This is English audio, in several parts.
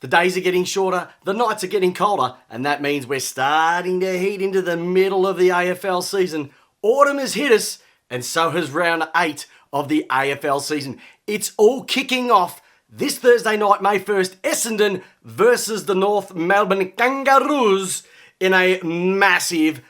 The days are getting shorter, the nights are getting colder, and that means we're starting to heat into the middle of the AFL season. Autumn has hit us, and so has round 8 of the AFL season. It's all kicking off this Thursday night, May 1st, Essendon versus the North Melbourne Kangaroos in a massive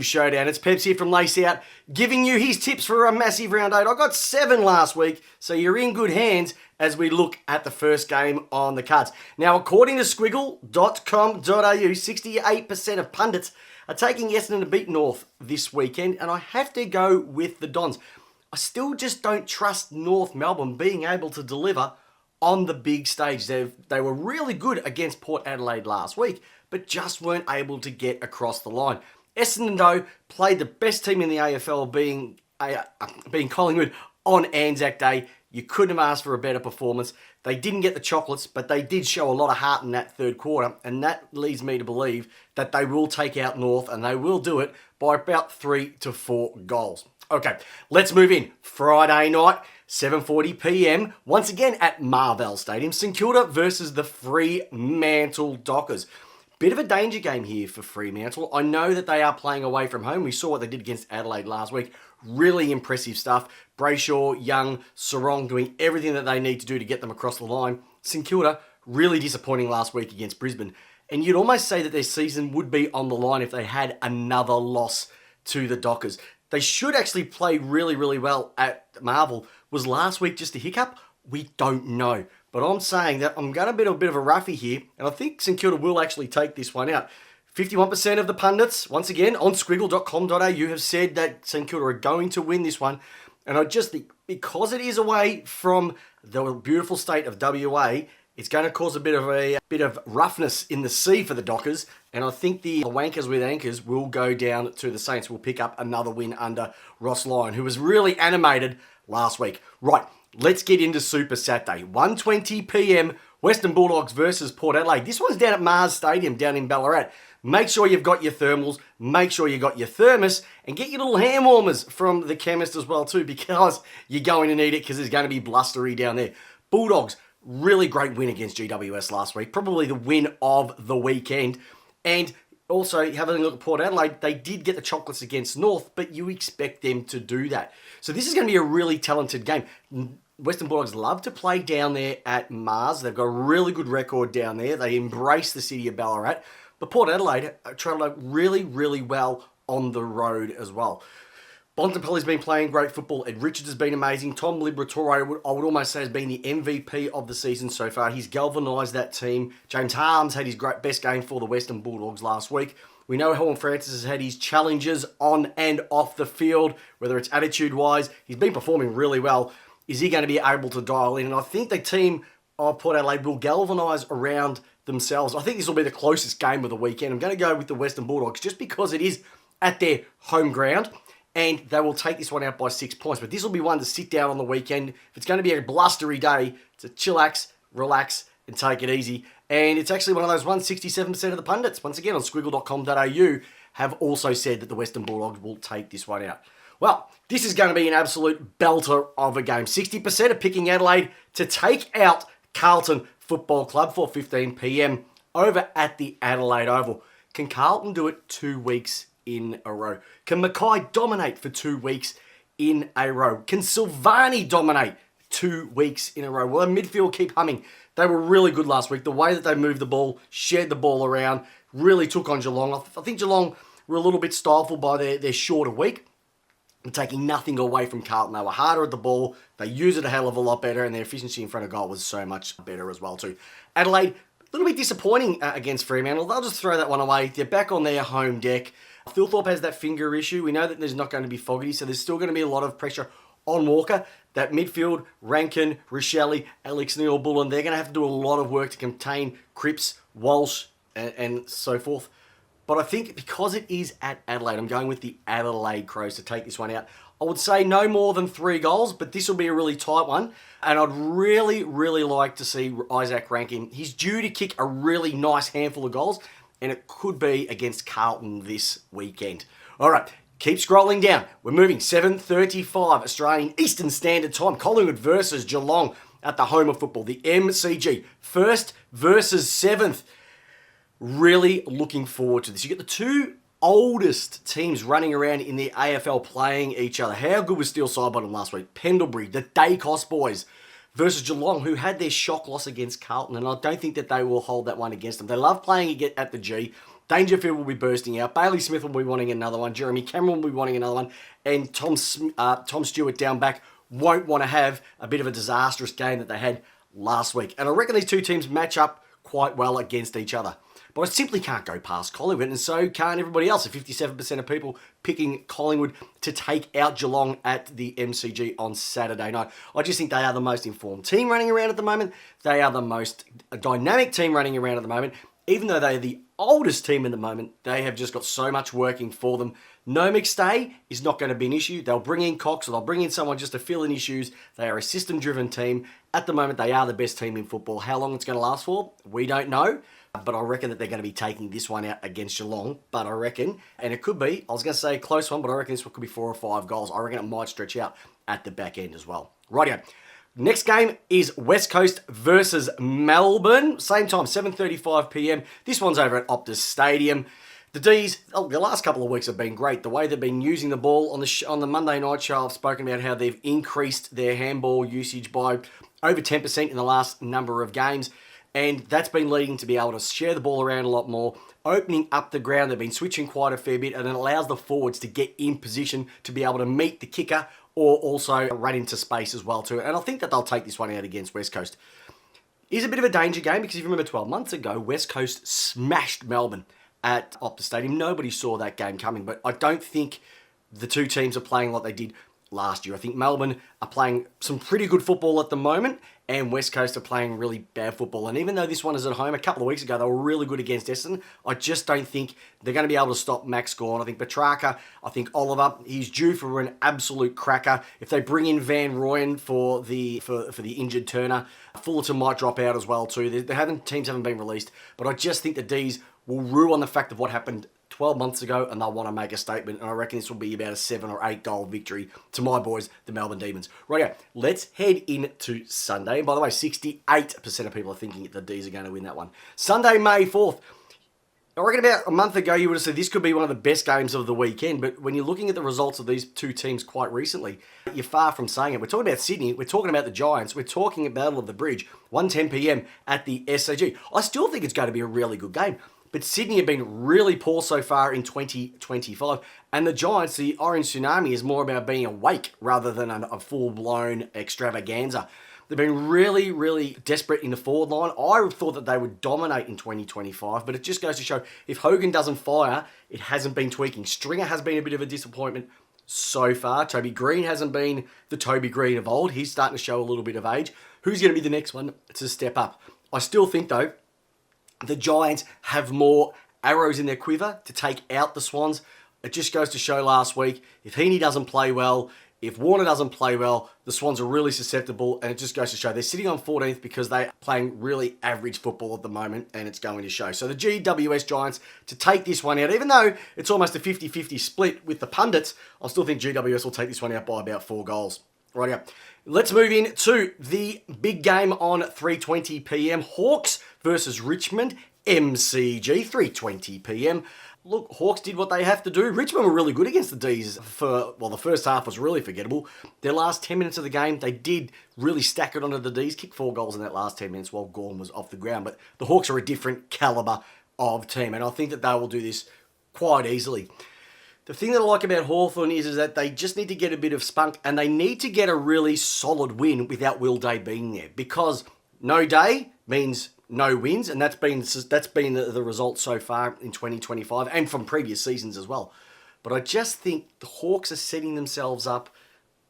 showdown. It's Peps here from Lace Out, giving you his tips for a massive round 8. I got 7 last week, so you're in good hands as we look at the first game on the cards. Now, according to squiggle.com.au, 68% of pundits are taking Essendon to beat North this weekend, and I have to go with the Dons. I still just don't trust North Melbourne being able to deliver on the big stage. They were really good against Port Adelaide last week, but just weren't able to get across the line. Essendon, though, played the best team in the AFL, being Collingwood, on Anzac Day. You couldn't have asked for a better performance. They didn't get the chocolates, but they did show a lot of heart in that third quarter, and that leads me to believe that they will take out North, and they will do it by about 3 to 4 goals. Okay, let's move in. Friday night, 7:40 p.m, once again at Marvel Stadium, St Kilda versus the Fremantle Dockers. Bit of a danger game here for Fremantle. I know that they are playing away from home. We saw what they did against Adelaide last week. Really impressive stuff. Brayshaw, Young, Sarong doing everything that they need to do to get them across the line. St Kilda, really disappointing last week against Brisbane. And you'd almost say that their season would be on the line if they had another loss to the Dockers. They should actually play really well at Marvel. Was last week just a hiccup? We don't know. But I'm saying that I'm going to be a bit of a roughie here, and I think St Kilda will actually take this one out. 51% of the pundits, once again, on squiggle.com.au have said that St Kilda are going to win this one. And I just think, because it is away from the beautiful state of WA, it's going to cause a bit of roughness in the sea for the Dockers. And I think the wankers with anchors will go down to the Saints. Will pick up another win under Ross Lyon, who was really animated last week. Right, let's get into Super Saturday. 1:20 p.m, Western Bulldogs versus Port Adelaide. This one's down at Mars Stadium down in Ballarat. Make sure you've got your thermals, make sure you've got your thermos, and get your little hand warmers from the chemist as well too, because you're going to need it, because it's going to be blustery down there. Bulldogs, really great win against GWS last week. Probably the win of the weekend. And also, having a look at Port Adelaide, they did get the chocolates against North, but you expect them to do that. So this is going to be a really talented game. Western Bulldogs love to play down there at Mars. They've got a really good record down there. They embrace the city of Ballarat. But Port Adelaide travel really well on the road as well. Bontempelli's been playing great football. Ed Richards has been amazing. Tom Liberatore, I would almost say, has been the MVP of the season so far. He's galvanised that team. James Harms had his best game for the Western Bulldogs last week. We know Helen Francis has had his challenges on and off the field, whether it's attitude-wise. He's been performing really well. Is he going to be able to dial in? And I think the team of Port Adelaide will galvanise around themselves. I think this will be the closest game of the weekend. I'm going to go with the Western Bulldogs just because it is at their home ground, and they will take this one out by 6 points. But this will be one to sit down on the weekend. If it's going to be a blustery day, to chillax, relax, and take it easy. And it's actually one of those 167% of the pundits, once again on squiggle.com.au, have also said that the Western Bulldogs will take this one out. Well, this is going to be an absolute belter of a game. 60% are picking Adelaide to take out Carlton Football Club for 15 p.m. over at the Adelaide Oval. Can Carlton do it 2 weeks in a row? Can Mackay dominate for 2 weeks in a row? Can Silvani dominate 2 weeks in a row? Will the midfield keep humming? They were really good last week. The way that they moved the ball, shared the ball around, really took on Geelong. I think Geelong were a little bit stifled by their shorter week, and taking nothing away from Carlton. They were harder at the ball. They used it a hell of a lot better, and their efficiency in front of goal was so much better as well too. Adelaide, a little bit disappointing against Fremantle. They'll just throw that one away. They're back on their home deck. Philthorpe has that finger issue. We know that there's not going to be Fogarty, so there's still going to be a lot of pressure on Walker. That midfield, Rankin, Rochelle, Alex Neal-Bullen, they're going to have to do a lot of work to contain Cripps, Walsh, and so forth. But I think because it is at Adelaide, I'm going with the Adelaide Crows to take this one out. I would say no more than 3 goals, but this will be a really tight one. And I'd really like to see Isaac Rankin. He's due to kick a really nice handful of goals, and it could be against Carlton this weekend. All right, keep scrolling down. We're moving 7:35 Australian Eastern Standard Time. Collingwood versus Geelong at the home of football, the MCG. First versus seventh. Really looking forward to this. You get the two oldest teams running around in the AFL playing each other. How good was Steel Sidebottom last week? Pendlebury, the Dacos boys, versus Geelong, who had their shock loss against Carlton, and I don't think that they will hold that one against them. They love playing at the G. Dangerfield will be bursting out. Bailey Smith will be wanting another one. Jeremy Cameron will be wanting another one. And Tom Stewart down back won't want to have a bit of a disastrous game that they had last week. And I reckon these two teams match up quite well against each other. But I simply can't go past Collingwood, and so can't everybody else. 57% of people picking Collingwood to take out Geelong at the MCG on Saturday night. I just think they are the most informed team running around at the moment. They are the most dynamic team running around at the moment. Even though they are the oldest team in the moment, they have just got so much working for them. No McStay is not going to be an issue. They'll bring in Cox, or they'll bring in someone just to fill in his shoes. They are a system-driven team. At the moment, they are the best team in football. How long it's going to last for, we don't know. But I reckon that they're going to be taking this one out against Geelong. But I reckon, and it could be, I was going to say a close one, but I reckon this one could be 4 or 5 goals. I reckon it might stretch out at the back end as well. Rightio. Next game is West Coast versus Melbourne. Same time, 7:35 p.m. This one's over at Optus Stadium. The D's, the last couple of weeks have been great. The way they've been using the ball on the Monday night show, I've spoken about how they've increased their handball usage by over 10% in the last number of games. And that's been leading to be able to share the ball around a lot more, opening up the ground. They've been switching quite a fair bit, and it allows the forwards to get in position to be able to meet the kicker or also run into space as well too. And I think that they'll take this one out against West Coast. It is a bit of a danger game because if you remember 12 months ago, West Coast smashed Melbourne at Optus Stadium. Nobody saw that game coming, but I don't think the two teams are playing like they did last year. I think Melbourne are playing some pretty good football at the moment, and West Coast are playing really bad football. And even though this one is at home, a couple of weeks ago they were really good against Essendon, I just don't think they're going to be able to stop Max Gawn. I think Petrarca, I think Oliver, he's due for an absolute cracker. If they bring in Van Rooyen for the injured Turner, Fullerton might drop out as well too. Teams haven't been released, but I just think the D's will rue on the fact of what happened 12 months ago, and they'll want to make a statement, and I reckon this will be about a 7 or 8 goal victory to my boys, the Melbourne Demons. Right, let's head into Sunday. And by the way, 68% of people are thinking the D's are going to win that one. Sunday, May 4th. I reckon about a month ago you would have said this could be one of the best games of the weekend, but when you're looking at the results of these two teams quite recently, you're far from saying it. We're talking about Sydney, we're talking about the Giants, we're talking about Battle of the Bridge, 1:10 p.m. at the SCG. I still think it's going to be a really good game. But Sydney have been really poor so far in 2025. And the Giants, the Orange Tsunami, is more about being awake rather than a full-blown extravaganza. They've been really, really desperate in the forward line. I thought that they would dominate in 2025, but it just goes to show if Hogan doesn't fire, it hasn't been tweaking. Stringer has been a bit of a disappointment so far. Toby Green hasn't been the Toby Green of old. He's starting to show a little bit of age. Who's going to be the next one to step up? I still think, though, the Giants have more arrows in their quiver to take out the Swans. It just goes to show last week, if Heaney doesn't play well, if Warner doesn't play well, the Swans are really susceptible, and it just goes to show they're sitting on 14th because they're playing really average football at the moment, and it's going to show. So the GWS Giants to take this one out, even though it's almost a 50-50 split with the pundits, I still think GWS will take this one out by about 4 goals. Right, let's move in to the big game on 3:20 p.m. Hawks versus Richmond, MCG, 3:20 p.m. Look, Hawks did what they have to do. Richmond were really good against the D's the first half was really forgettable. Their last 10 minutes of the game, they did really stack it onto the D's, kicked 4 goals in that last 10 minutes while Gawn was off the ground. But the Hawks are a different calibre of team, and I think that they will do this quite easily. The thing that I like about Hawthorn is that they just need to get a bit of spunk, and they need to get a really solid win without Will Day being there, because no Day means no wins, and that's been the result so far in 2025 and from previous seasons as well. But I just think the Hawks are setting themselves up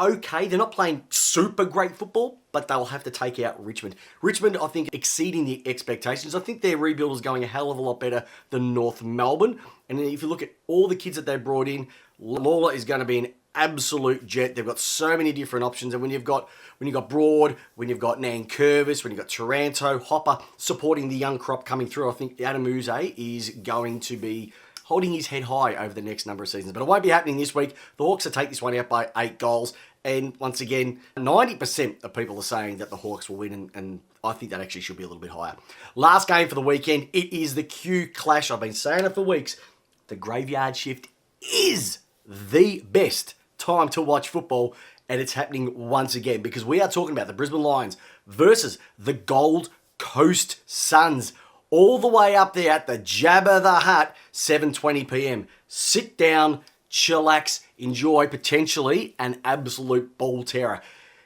okay. They're not playing super great football, but they'll have to take out Richmond. Richmond, I think, exceeding the expectations. I think their rebuild is going a hell of a lot better than North Melbourne. And if you look at all the kids that they brought in, Lawler is going to be an absolute jet. They've got so many different options. And when you've got Broad, when you've got Nankervis, when you've got Taranto, Hopper supporting the young crop coming through, I think Adam Uze is going to be holding his head high over the next number of seasons. But it won't be happening this week. The Hawks will take this one out by 8 goals. And once again, 90% of people are saying that the Hawks will win, and I think that actually should be a little bit higher. Last game for the weekend, it is the Q Clash. I've been saying it for weeks. The graveyard shift is the best time to watch football, and it's happening once again because we are talking about the Brisbane Lions versus the Gold Coast Suns, all the way up there at the Jabba the Hutt, 7:20 p.m. Sit down, chillax, enjoy potentially an absolute ball terror.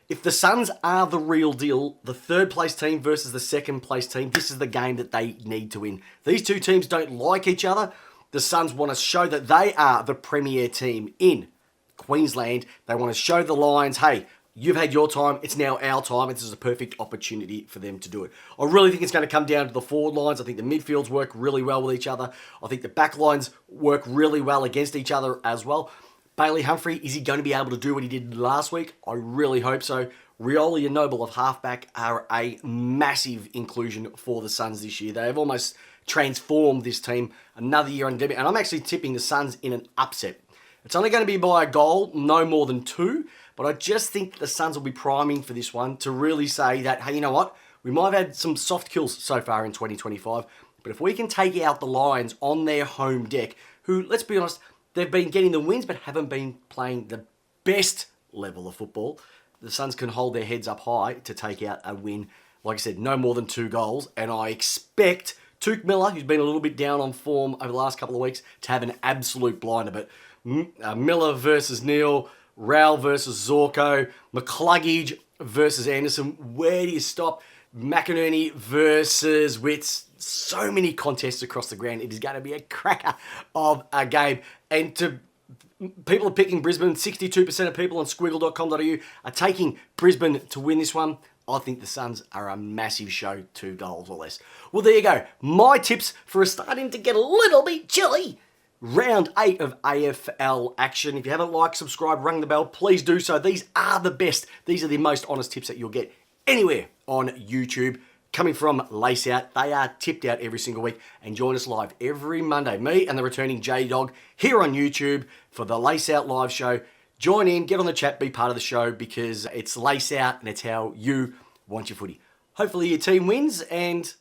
If the Suns are the real deal, the third place team versus the second place team, this is the game that they need to win. These two teams don't like each other. The Suns want to show that they are the premier team in Queensland. They want to show the Lions, hey, you've had your time, it's now our time. This is a perfect opportunity for them to do it. I really think it's going to come down to the forward lines. I think the midfields work really well with each other. I think the back lines work really well against each other as well. Bailey Humphrey, is he going to be able to do what he did last week? I really hope so. Rioli and Noble of halfback are a massive inclusion for the Suns this year. They have almost transformed this team another year on debut. And I'm actually tipping the Suns in an upset. It's only going to be by a goal, no more than 2. But I just think the Suns will be priming for this one to really say that, hey, you know what? We might have had some soft kills so far in 2025. But if we can take out the Lions on their home deck, who, let's be honest, they've been getting the wins but haven't been playing the best level of football, the Suns can hold their heads up high to take out a win. Like I said, no more than 2 goals. And I expect Touk Miller, who's been a little bit down on form over the last couple of weeks, to have an absolute blinder. But Miller versus Neal, Rowell versus Zorko, McCluggage versus Anderson. Where do you stop? McInerney versus Witts. So many contests across the ground. It is going to be a cracker of a game. And people are picking Brisbane. 62% of people on squiggle.com.au are taking Brisbane to win this one. I think the Suns are a massive show, 2 goals or less. Well, there you go. My tips for starting to get a little bit chilly. Round 8 of AFL action. If you haven't liked, subscribed, rung the bell, please do so. These are the best. These are the most honest tips that you'll get anywhere on YouTube. Coming from Lace Out, they are tipped out every single week. And join us live every Monday, me and the returning J-Dog here on YouTube for the Lace Out live show. Join in, get on the chat, be part of the show because it's Lace Out and it's how you want your footy. Hopefully your team wins and